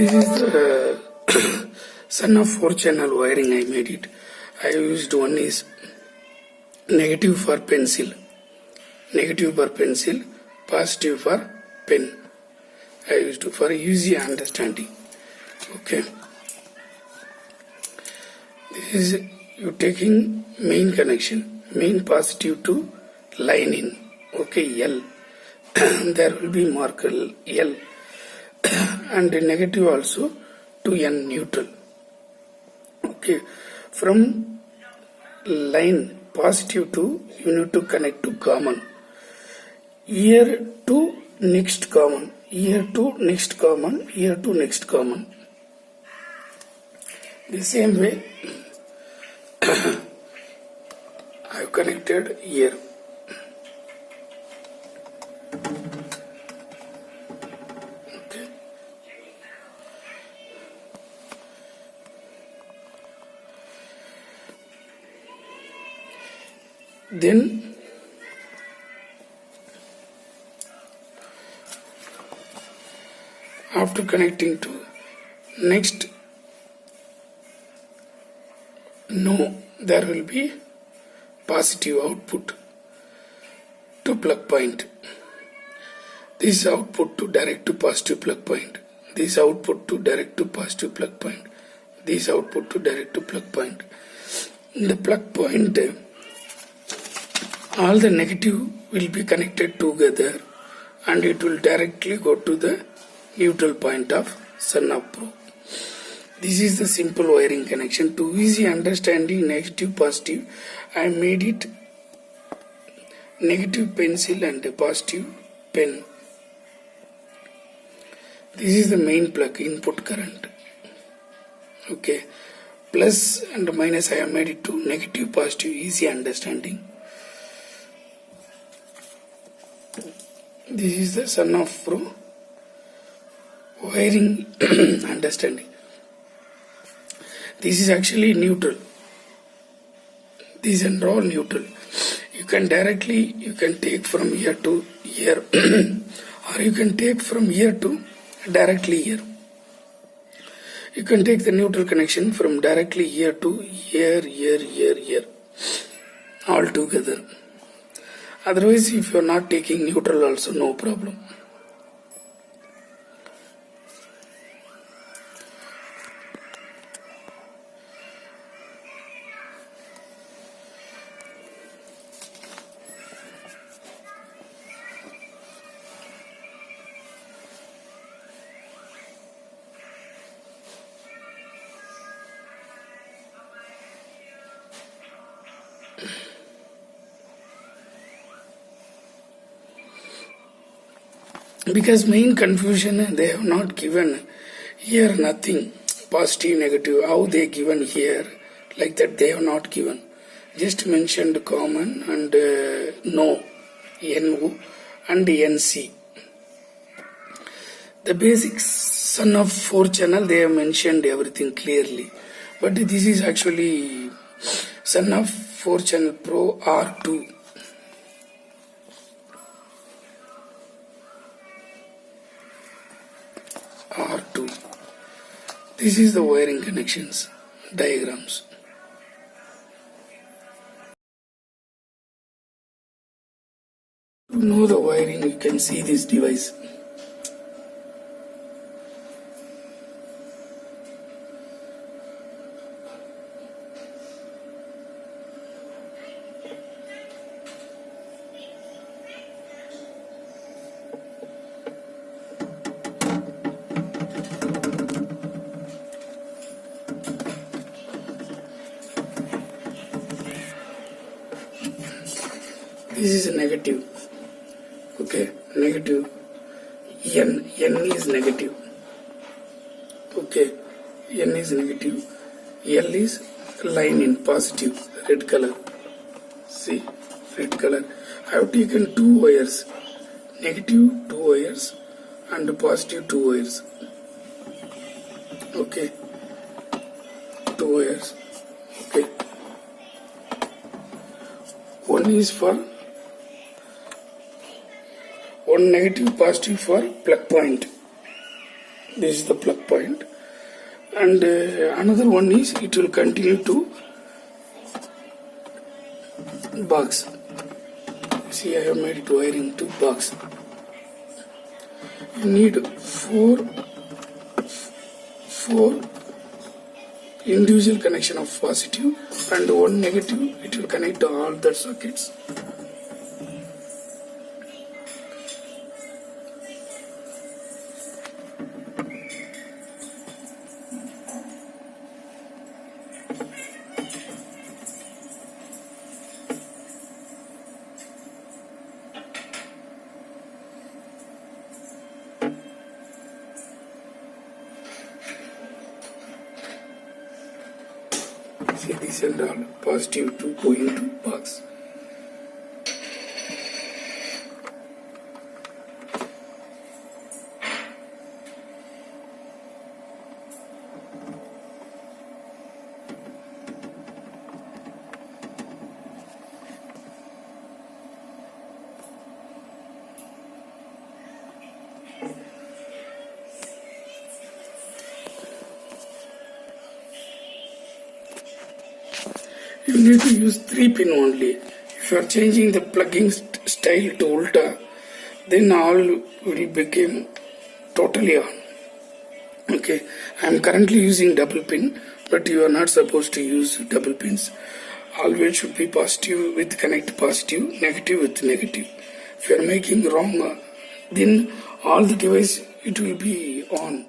This is the sonoff 4-channel wiring I made it. I used one is negative for pencil, positive for pen. I used for easy understanding. Okay. This is you taking main connection, main positive to line in. Okay, L. There will be marker L. And negative also to N neutral. Okay, from line positive to you need to connect to common. Here to next common. Here to next common. Here to next common. The same way I have connected here. Then after connecting to next, no, there will be positive output to plug point. This output to direct to positive plug point. This output to direct to positive plug point. This output to direct to plug point. In the plug point, all the negative will be connected together and it will directly go to the neutral point of sonoff probe. This is the simple wiring connection. To easy understanding negative positive, I made it negative pencil and positive pen. This is the main plug input current. Okay, plus and minus I have made it to negative positive, easy understanding. This is the sonoff probe wiring understanding. This is actually neutral. These are all neutral. You can take from here to here or you can take from here to directly here. You can take the neutral connection from directly here to here, all together. Otherwise, if you are not taking neutral also, no problem. Because main confusion, they have not given here nothing, positive, negative, how they given here, like that they have not given. Just mentioned common and no, NO and NC. The basic sonoff 4-channel, they have mentioned everything clearly. But this is actually sonoff 4-channel Pro R2. R2. This is the wiring connections diagrams. To know the wiring, you can see this device. This is a negative. Okay, negative. N is negative. Okay, N is negative. L is line in positive, red color. See, red color. I have taken 2 wires, negative 2 wires and positive 2 wires. Okay, 2 wires. Okay, one is for one negative positive for plug point. This is the plug point. And another one is it will continue to box. See, I have made it wiring to box. You need four individual connection of positive and one negative. It will connect to all the circuits. See, these are all positive to going to box. You need to use 3-pin only. If you are changing the plugging style to ultra, then all will become totally on. Okay, I am currently using double pin, but you are not supposed to use double pins. Always should be positive with connect positive, negative with negative. If you are making wrong, then all the device it will be on.